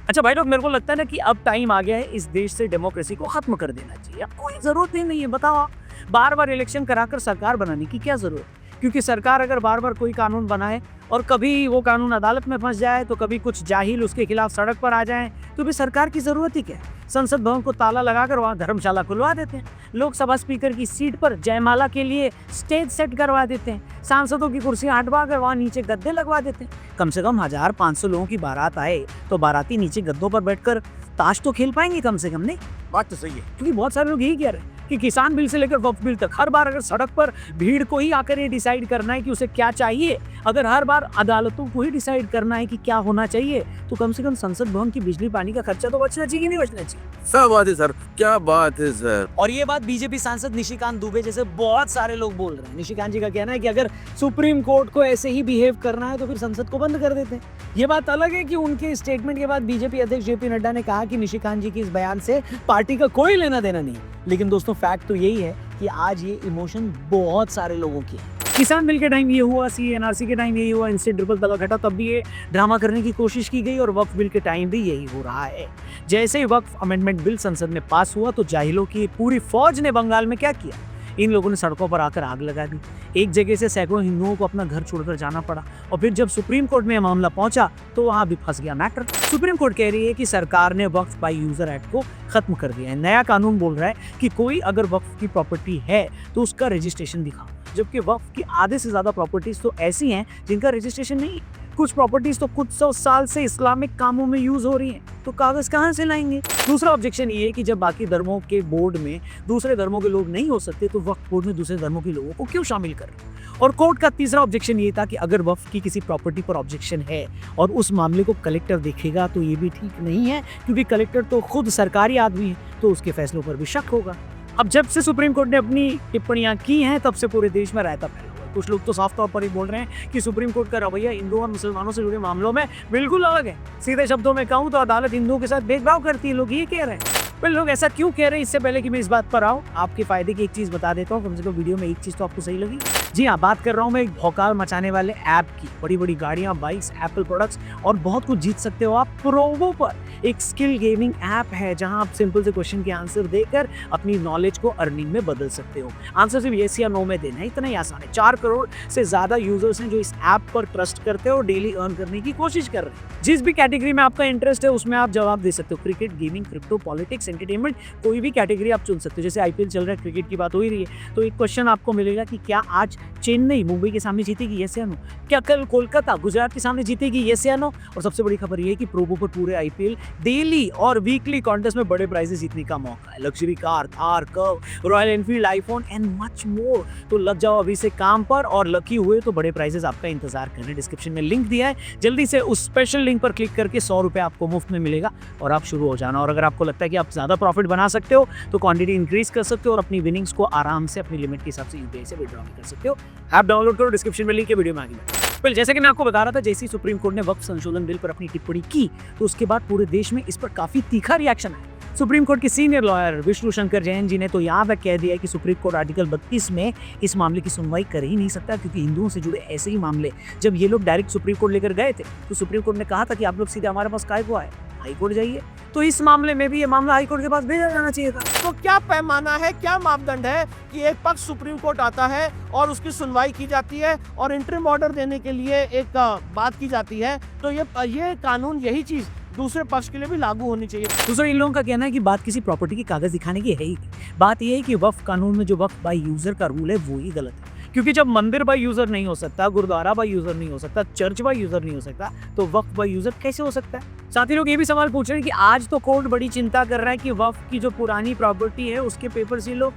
अच्छा भाई लोग, मेरे को लगता है ना कि अब टाइम आ गया है इस देश से डेमोक्रेसी को खत्म कर देना चाहिए। अब कोई ज़रूरत ही नहीं है, बताओ आप। बार-बार इलेक्शन कराकर सरकार बनाने की क्या ज़रूरत है? क्योंकि सरकार अगर बार-बार कोई कानून बनाए और कभी वो कानून अदालत में फँस जाए, तो कभी कुछ जाहिल उसके खिलाफ सड़क पर आ जाएँ, तो फिर सरकार की ज़रूरत ही क्या है? संसद भवन को ताला लगाकर वहाँ धर्मशाला खुलवा देते हैं। लोकसभा स्पीकर की सीट पर जयमाला के लिए स्टेज सेट करवा देते हैं। सांसदों की कुर्सियाँ हटवा कर वहाँ नीचे गद्दे लगवा देते हैं। कम से कम 1000-500 लोगों की बारात आए तो बाराती नीचे गद्दों पर बैठकर ताश तो खेल पाएंगे कम से कम, नहीं? बात तो सही है, क्योंकि बहुत सारे लोग यही कह रहे हैं कि किसान बिल से लेकर वक्फ बिल तक हर बार अगर सड़क पर भीड़ को ही आकर ये डिसाइड करना है कि उसे क्या चाहिए, अगर हर बार अदालतों को ही डिसाइड करना है कि क्या होना चाहिए, तो कम से कम संसद भवन की बिजली पानी का खर्चा तो बचना चाहिए, नहीं बचना चाहिए? क्या बात है सर, क्या बात है सर। और ये बात बीजेपी सांसद निशिकांत दुबे जैसे बहुत सारे लोग बोल रहे हैं। निशिकांत जी का कहना है कि अगर सुप्रीम कोर्ट को ऐसे ही बिहेव करना है तो फिर संसद को बंद कर देते हैं। ये बात अलग है कि उनके स्टेटमेंट के बाद बीजेपी अध्यक्ष जेपी नड्डा ने कहा कि निशिकांत जी के इस बयान से पार्टी का कोई लेना देना नहीं। लेकिन दोस्तों, फैक्ट तो यही है कि आज ये इमोशन बहुत सारे लोगों की है। किसान बिल के टाइम ये हुआ, CNRC के टाइम यही हुआ, इंस्टेंट ट्रिपल तलाक हटा तब भी ये ड्रामा करने की कोशिश की गई, और वक्फ बिल के टाइम भी यही हो रहा है। जैसे ही वक्फ अमेंडमेंट बिल संसद में पास हुआ तो जाहिलों की पूरी फौज ने बंगाल में क्या किया? इन लोगों ने सड़कों पर आकर आग लगा दी। एक जगह से सैकड़ों हिंदुओं को अपना घर छोड़कर जाना पड़ा, और फिर जब सुप्रीम कोर्ट में यह मामला पहुंचा तो वहां भी फंस गया मैटर। सुप्रीम कोर्ट कह रही है कि सरकार ने वक्फ बाय यूजर एक्ट को खत्म कर दिया है। नया कानून बोल रहा है कि कोई अगर वक्फ की प्रॉपर्टी है तो उसका रजिस्ट्रेशन दिखाओ, जबकि वक्फ की आधे से ज्यादा प्रॉपर्टीज तो ऐसी हैं जिनका रजिस्ट्रेशन नहीं है। कुछ प्रॉपर्टीज तो कुछ 100 साल से इस्लामिक कामों में यूज हो रही हैं, तो कागज कहाँ से लाएंगे? दूसरा ऑब्जेक्शन ये है कि जब बाकी धर्मों के बोर्ड में दूसरे धर्मों के लोग नहीं हो सकते, तो वक्फ बोर्ड में दूसरे धर्मों के लोगों को क्यों शामिल कर? और कोर्ट का तीसरा ऑब्जेक्शन ये था कि अगर वक्फ की किसी प्रॉपर्टी पर ऑब्जेक्शन है और उस मामले को कलेक्टर देखेगा तो ये भी ठीक नहीं है, क्योंकि कलेक्टर तो खुद सरकारी आदमी है, तो उसके फैसलों पर भी शक होगा। अब जब से सुप्रीम कोर्ट ने अपनी टिप्पणियां की हैं, तब से पूरे देश में रायता फैला हुआ है। कुछ लोग तो साफ तौर पर ही बोल रहे हैं कि सुप्रीम कोर्ट का रवैया हिंदुओं और मुसलमानों से जुड़े मामलों में बिल्कुल अलग है। सीधे शब्दों में कहूँ तो अदालत हिंदुओं के साथ भेदभाव करती है, लोग ये कह रहे हैं। पर लोग ऐसा क्यों कह रहे हैं? इससे पहले कि मैं इस बात पर आऊँ, आपके फायदे की एक चीज बता देता हूँ। कम से कम वीडियो में एक चीज तो आपको सही लगी। जी हाँ, बात कर रहा हूँ मैं एक भौकाल मचाने वाले ऐप की। बड़ी बड़ी गाड़ियाँ, बाइक्स, एप्पल प्रोडक्ट्स और बहुत कुछ जीत सकते हो आप प्रोवो पर। एक स्किल गेमिंग ऐप है जहां आप सिंपल से क्वेश्चन के आंसर देकर अपनी नॉलेज को अर्निंग में बदल सकते हो। आंसर सिर्फ येस या नो में देना है, इतना ही आसान है। 4 करोड़ से ज्यादा यूजर्स हैं जो इस ऐप पर ट्रस्ट करते हो और डेली अर्न करने की कोशिश कर रहे हैं। जिस भी कैटेगरी में आपका इंटरेस्ट है उसमें आप जवाब दे सकते हो। Cricket, gaming, crypto, politics, entertainment, कोई भी कैटेगरी आप चुन सकते हो। जैसे IPL चल रहा है, क्रिकेट की बात हो ही रही है, तो एक क्वेश्चन आपको मिलेगा कि क्या आज चेन्नई मुंबई के सामने जीतेगी, येस या नो? क्या कल कोलकाता गुजरात के सामने जीतेगी, येस या नो? और सबसे बड़ी खबर ये है कि प्रोबो पर पूरे IPL डेली और वीकली कॉन्टेस्ट में बड़े प्राइजेस जीतने का मौका है। Luxury car, Thar, curve, royal Enfield, iPhone and much more. तो लग जाओ अभी से काम पर, और लकी हुए तो बड़े प्राइजेस आपका इंतजार कर रहे हैं। डिस्क्रिप्शन में लिंक दिया है, जल्दी से उस स्पेशल लिंक पर क्लिक करके 100 रुपये आपको मुफ्त में मिलेगा और आप शुरू हो जाना। और अगर आपको लगता है कि आप ज्यादा प्रॉफिट बना सकते हो तो क्वांटिटी इंक्रीज कर सकते हो और अपनी विनिंग्स को आराम से अपनी लिमिट के हिसाब से UPI से विड्रॉ कर सकते हो। ऐप डाउनलोड करो, डिस्क्रिप्शन में लिंक है, वीडियो में आगे बढ़ो। जैसे कि मैं आपको बता रहा था, जैसे ही सुप्रीम कोर्ट ने वक्फ संशोधन बिल पर अपनी टिप्पणी की तो उसके बाद पूरे देश में इस पर काफी तीखा रिएक्शन आया। सुप्रीम कोर्ट के सीनियर लॉयर विष्णु शंकर जैन जी ने तो यहाँ तक कह दिया कि सुप्रीम कोर्ट आर्टिकल 32 में इस मामले की सुनवाई कर ही नहीं सकता, क्योंकि हिंदुओं से जुड़े ऐसे ही मामले जब ये लोग डायरेक्ट सुप्रीम कोर्ट लेकर गए थे तो सुप्रीम कोर्ट ने कहा था कि आप लोग सीधे हमारे पास काहे को आए, हाई कोर्ट जाइए। तो इस मामले में भी ये मामला हाई कोर्ट के पास भेजा जाना चाहिए था। तो क्या पैमाना है, क्या मापदंड है कि एक पक्ष सुप्रीम कोर्ट आता है और उसकी सुनवाई की जाती है और इंटरिम ऑर्डर देने के लिए एक बात की जाती है, तो ये कानून, यही चीज दूसरे पक्ष के लिए भी लागू होनी चाहिए। दूसरा, इन लोगों का कहना है कि बात किसी प्रॉपर्टी के कागज दिखाने की है ही नहीं। बात यह है कि वक्फ कानून में जो वक्फ बाय यूजर का रूल है वो ही गलत है, क्योंकि जब मंदिर बाय यूजर नहीं हो सकता, गुरुद्वारा बाय यूजर नहीं हो सकता, चर्च बाय यूजर नहीं हो सकता, तो वक्फ बाय यूजर कैसे हो सकता है? साथ ही लोग ये भी सवाल पूछ रहे हैं कि आज तो कोर्ट बड़ी चिंता कर रहा है कि वक्फ की जो पुरानी प्रॉपर्टी है उसके पेपर्स ये लोग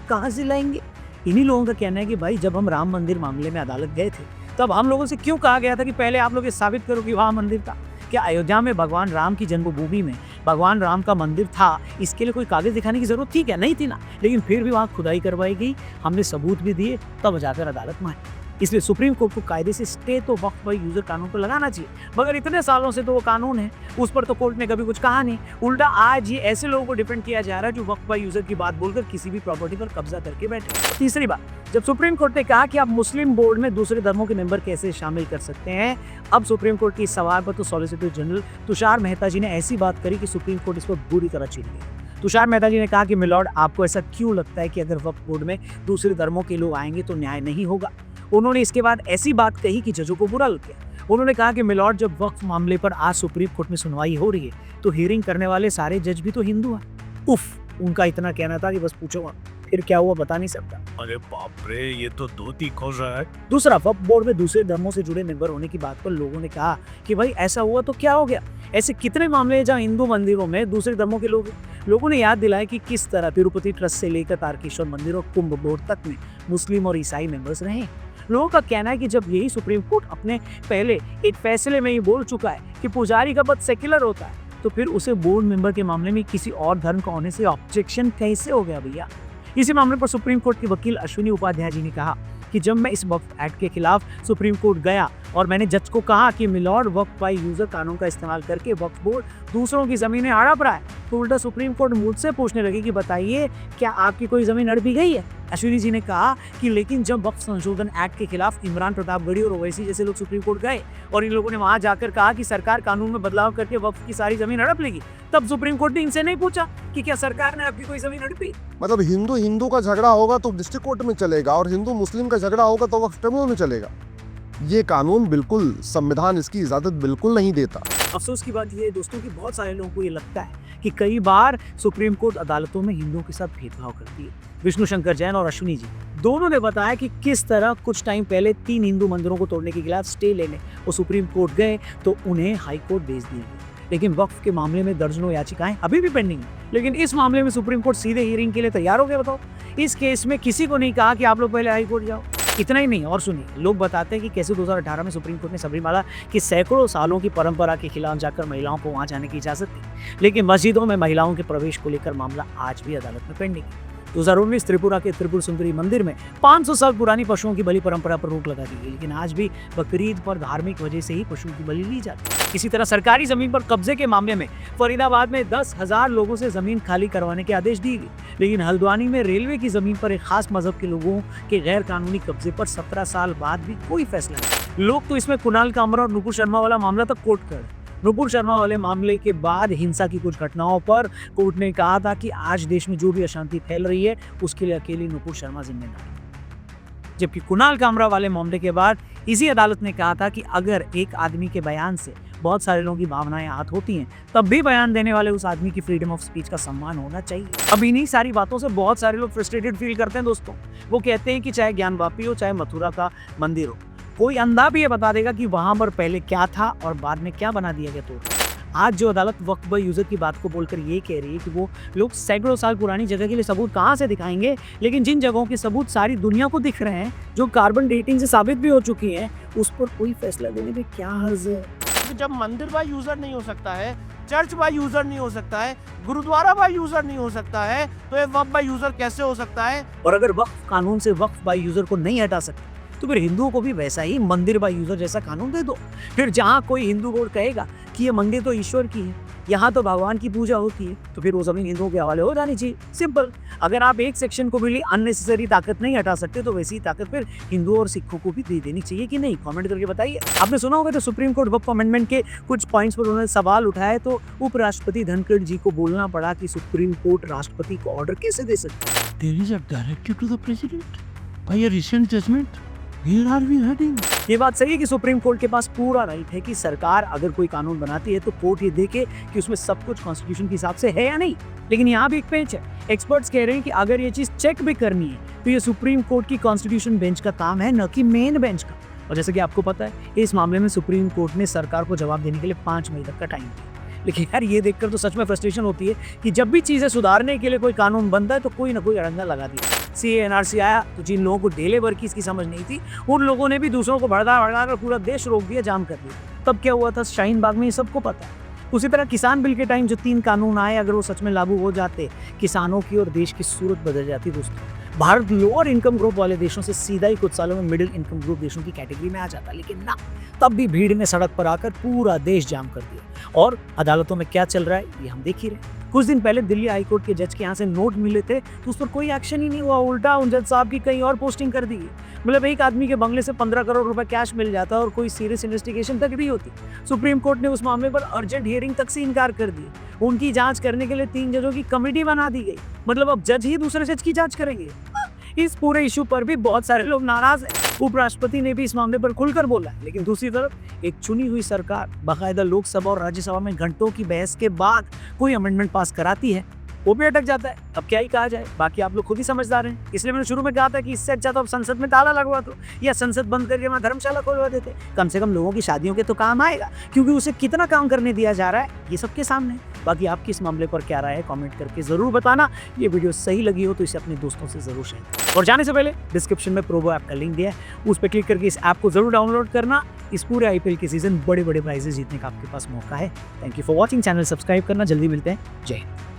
कहाँ से लाएंगे। इन्हीं लोगों का कहना है कि भाई, जब हम राम मंदिर मामले में अदालत गए थे तब हम लोगों से क्यों कहा गया था कि पहले आप लोग ये साबित करो कि वहाँ मंदिर था। क्या अयोध्या में भगवान राम की जन्मभूमि में भगवान राम का मंदिर था, इसके लिए कोई कागज दिखाने की जरूरत थी क्या? नहीं थी ना। लेकिन फिर भी वहाँ खुदाई करवाई गई, हमने सबूत भी दिए, तब जाकर अदालत मानी। इसलिए सुप्रीम कोर्ट को कायदे से स्टे तो वक्फ बाय यूजर कानून पर लगाना चाहिए, मगर इतने सालों से तो वो कानून है, उस पर तो कोर्ट ने कभी कुछ कहा नहीं। उल्टा आज ये ऐसे लोगों को डिफेंड किया जा रहा है जो वक्फ बाय यूजर की बात बोलकर किसी भी प्रॉपर्टी पर कब्जा करके बैठे। तीसरी बात, जब सुप्रीम कोर्ट ने कहा कि आप मुस्लिम बोर्ड में दूसरे धर्मों के मेंबर कैसे शामिल कर सकते हैं, अब सुप्रीम कोर्ट के इस सवाल पर तो सॉलिसिटर जनरल तुषार मेहता जी ने ऐसी बात करी कि सुप्रीम कोर्ट इस पर बुरी तरह चिढ़ गई। तुषार मेहता जी ने कहा कि मिलॉर्ड, आपको ऐसा क्यों लगता है कि अगर वक्फ बोर्ड में दूसरे धर्मों के लोग आएंगे तो न्याय नहीं होगा। उन्होंने इसके बाद ऐसी बात कही कि जजों को बुरा लग गया। उन्होंने कहा कि मिलॉर्ड, जब वक्फ मामले पर आज सुप्रीम कोर्ट में सुनवाई हो रही है तो हियरिंग करने वाले सारे जज भी तो हिंदू हैं। उफ, उनका इतना कहना था कि बस पूछो मत, फिर क्या हुआ बता नहीं सकता। अरे बाप रे, ये तो धोती खोज रहा है। दूसरा, वक्फ बोर्ड में दूसरे धर्मों से जुड़े मेंबर होने की बात पर लोगों ने कहा कि भाई ऐसा हुआ तो क्या हो गया, ऐसे कितने मामले हैं जहाँ हिंदू मंदिरों में दूसरे धर्मों के लोग। लोगों ने याद दिलाया कि किस तरह तिरुपति ट्रस्ट से लेकर तारकेश्वर मंदिर और कुंभ बोर्ड तक में मुस्लिम और ईसाई मेंबर्स रहे। लोगों का कहना है कि जब यही सुप्रीम कोर्ट अपने पहले एक फैसले में ही बोल चुका है कि पुजारी का पद सेक्युलर होता है, तो फिर उसे बोर्ड मेंबर के मामले में किसी और धर्म का होने से ऑब्जेक्शन कैसे हो गया भैया। इसी मामले पर सुप्रीम कोर्ट के वकील अश्विनी उपाध्याय जी ने कहा कि जब मैं इस वक्फ एक्ट के खिलाफ सुप्रीम कोर्ट गया और मैंने जज को कहा कि मिलॉर्ड, वक्फ बाय यूजर कानून का इस्तेमाल करके वक्फ बोर्ड दूसरों की जमीनें हड़प रहा है, तो उल्टा सुप्रीम कोर्ट मुझसे पूछने लगी कि बताइए क्या आपकी कोई जमीन हड़पी गई है। अश्विनी जी ने कहा कि लेकिन जब वक्फ संशोधन एक्ट के खिलाफ इमरान प्रतापगढ़ी और ओवैसी जैसे लोग सुप्रीम कोर्ट गए और इन लोगों ने वहां जाकर कहा कि सरकार कानून में बदलाव करके वक्फ की सारी जमीन हड़प लेगी, तब सुप्रीम कोर्ट ने इनसे नहीं पूछा कि क्या सरकार ने आपकी कोई जमीन हड़पी। मतलब हिंदू हिंदू का झगड़ा होगा तो डिस्ट्रिक्ट कोर्ट में चलेगा और हिंदू मुस्लिम का झगड़ा होगा तो वक्फ ट्रिब्यूनल में चलेगा। ये कानून बिल्कुल, संविधान इसकी इजाजत बिल्कुल नहीं देता। अफसोस की बात यह है दोस्तों कि बहुत सारे लोगों को ये लगता है कि कई बार सुप्रीम कोर्ट अदालतों में हिंदुओं के साथ भेदभाव करती है। विष्णु शंकर जैन और अश्विनी जी दोनों ने बताया कि किस तरह कुछ टाइम पहले 3 हिंदू मंदिरों को तोड़ने के खिलाफ स्टे लेने वो सुप्रीम कोर्ट गए तो उन्हें हाई कोर्ट भेज दिया गया। लेकिन वक्फ के मामले में दर्जनों याचिकाएं अभी भी पेंडिंग है, लेकिन इस मामले में सुप्रीम कोर्ट सीधे हियरिंग के लिए तैयार हो गया। बताओ, इस केस में किसी को नहीं कहा कि आप लोग पहले हाई कोर्ट जाओ। इतना ही नहीं, और सुनिए, लोग बताते हैं कि कैसे 2018 में सुप्रीम कोर्ट ने सबरीमाला की सैकड़ों सालों की परंपरा के खिलाफ जाकर महिलाओं को वहां जाने की इजाजत दी, लेकिन मस्जिदों में महिलाओं के प्रवेश को लेकर मामला आज भी अदालत में पेंडिंग है। 2019 त्रिपुरा के त्रिपुर सुंदरी मंदिर में 500 साल पुरानी पशुओं की बलि परंपरा पर रोक लगा दी गई, लेकिन आज भी बकरीद पर धार्मिक वजह से ही पशुओं की बलि ली जाती है। इसी तरह सरकारी जमीन पर कब्जे के मामले में फरीदाबाद में 10,000 लोगों से जमीन खाली करवाने के आदेश दिए गए, लेकिन हल्द्वानी में रेलवे की जमीन पर एक खास मजहब के लोगों के गैर कानूनी कब्जे पर 17 साल बाद भी कोई फैसला नहीं। लोग तो इसमें कुणाल कामरा और नुपुर शर्मा वाला मामला तक कोर्ट कर। नुपुर शर्मा वाले मामले के बाद हिंसा की कुछ घटनाओं पर कोर्ट ने कहा था कि आज देश में जो भी अशांति फैल रही है उसके लिए अकेली नुपुर शर्मा जिम्मेदार है। जबकि कुणाल कामरा वाले मामले के बाद इसी अदालत ने कहा था कि अगर एक आदमी के बयान से बहुत सारे लोगों की भावनाएं आहत होती हैं, तब भी बयान देने वाले उस आदमी की फ्रीडम ऑफ स्पीच का सम्मान होना चाहिए। अब इन्हीं सारी बातों से बहुत सारे लोग फ्रस्ट्रेटेड फील करते हैं दोस्तों। वो कहते हैं कि चाहे ज्ञानवापी हो, चाहे मथुरा का मंदिर हो, कोई अंधा भी ये बता देगा कि वहां पर पहले क्या था और बाद में क्या बना दिया गया। तो आज जो अदालत वक्फ बाय यूजर की बात को बोलकर ये कह रही है कि वो लोग सैकड़ों साल पुरानी जगह के लिए सबूत कहाँ से दिखाएंगे, लेकिन जिन जगहों के सबूत सारी दुनिया को दिख रहे हैं, जो कार्बन डेटिंग से साबित भी हो चुकी हैं, उस पर कोई फैसला देने में क्या हर्ज है। जब मंदिर बाय यूजर नहीं हो सकता है, चर्च बाय यूजर नहीं हो सकता है, गुरुद्वारा बाय यूजर नहीं हो सकता है, तो ये वक्फ बाय यूजर कैसे हो सकता है। और अगर वक्फ कानून से वक्फ बाय यूजर को नहीं हटा सकते तो फिर हिंदुओं को भी वैसा ही मंदिर बाय यूजर जैसा कानून दे दो। फिर जहाँ कोई हिंदू बोर्ड कहेगा कि ये मंदिर तो ईश्वर की है, यहाँ तो भगवान की पूजा होती है, तो फिर वो जमीन हिंदुओं के हवाले हो जानी चाहिए। सिंपल। अगर आप एक सेक्शन को मिली अननेसेसरी ताकत नहीं हटा सकते तो वैसी ताकत फिर हिंदुओं और सिखों को भी दे देनी चाहिए कि नहीं। कमेंट करके बताइए। आपने सुना होगा तो सुप्रीम कोर्ट वक्फ अमेंडमेंट के कुछ पॉइंट्स पर उन्होंने सवाल उठाए तो उपराष्ट्रपति धनखड़ जी को बोलना पड़ा कि सुप्रीम कोर्ट राष्ट्रपति को ऑर्डर कैसे दे सकती है। There is a directive to the president by a recent judgment. Where are we heading? ये बात सही है कि सुप्रीम कोर्ट के पास पूरा राइट है कि सरकार अगर कोई कानून बनाती है तो कोर्ट ये देखे कि उसमें सब कुछ कॉन्स्टिट्यूशन के हिसाब से है या नहीं। लेकिन यहाँ भी एक पेंच है। एक्सपर्ट्स कह रहे हैं कि अगर ये चीज चेक भी करनी है तो ये सुप्रीम कोर्ट की कॉन्स्टिट्यूशन बेंच का काम है, न कि मेन बेंच का। और जैसे कि आपको पता है इस मामले में सुप्रीम कोर्ट ने सरकार को जवाब देने के लिए 5 मई तक का टाइम दिया। लेकिन यार ये देखकर तो सच में फ्रस्ट्रेशन होती है कि जब भी चीजें सुधारने के लिए कोई कानून बनता है तो कोई ना कोई अड़ंगा लगा दिया। सीए एनआरसी आया तो जिन लोगों को डेले भर की इसकी समझ नहीं थी उन लोगों ने भी दूसरों को भड़का कर पूरा देश रोक दिया, जाम कर दिया। तब क्या हुआ था शाहीन बाग में, ये सबको पता है। उसी तरह किसान बिल के टाइम जो 3 कानून आए, अगर वो सच में लागू हो जाते किसानों की और देश की सूरत बदल जाती दोस्तों। भारत लोअर इनकम ग्रुप वाले देशों से सीधा ही कुछ सालों में मिडिल इनकम ग्रुप देशों की कैटेगरी में आ जाता, लेकिन ना, तब भी भीड़ ने सड़क पर आकर पूरा देश जाम कर दिया। और अदालतों में क्या चल रहा है ये हम देख ही रहे। कुछ दिन पहले दिल्ली हाईकोर्ट के जज के यहाँ से नोट मिले थे तो उस पर कोई एक्शन ही नहीं हुआ, उल्टा उन जज साहब की कहीं और पोस्टिंग कर दी। मतलब एक आदमी के बंगले से 15 करोड़ रुपए कैश मिल जाता और कोई सीरियस इन्वेस्टिगेशन तक नहीं होती। सुप्रीम कोर्ट ने उस मामले पर अर्जेंट हियरिंग तक से इनकार कर दिया। उनकी जांच करने के लिए 3 जजों की कमेटी बना दी गई। मतलब अब जज ही दूसरे जज की जांच करेंगे। इस पूरे इशू पर भी बहुत सारे लोग नाराज हैं। उपराष्ट्रपति ने भी इस मामले पर खुलकर बोला है, लेकिन दूसरी तरफ एक चुनी हुई सरकार बाकायदा लोकसभा और राज्यसभा में घंटों की बहस के बाद कोई अमेंडमेंट पास कराती है, वो भी अटक जाता है। अब क्या ही कहा जाए, बाकी आप लोग खुद ही समझदार हैं। इसलिए मैंने शुरू में कहा था कि इससे अच्छा तो अब संसद में ताला लगवा दो या संसद बंद करके वहाँ धर्मशाला खोलवा देते। कम से कम लोगों की शादियों के तो काम आएगा, क्योंकि उसे कितना काम करने दिया जा रहा है ये सबके सामने है। बाकी आपकी इस मामले पर क्या राय है कमेंट करके जरूर बताना। ये वीडियो सही लगी हो तो इसे अपने दोस्तों से जरूर शेयर करें। और जाने से पहले डिस्क्रिप्शन में प्रोबो ऐप का लिंक दिया है, उस पर क्लिक करके इस ऐप को जरूर डाउनलोड करना। इस पूरे IPL के सीजन बड़े बड़े प्राइजेस जीतने का आपके पास मौका है। Thank you for watching. Channel subscribe करना। जल्दी मिलते हैं। जय हिंद।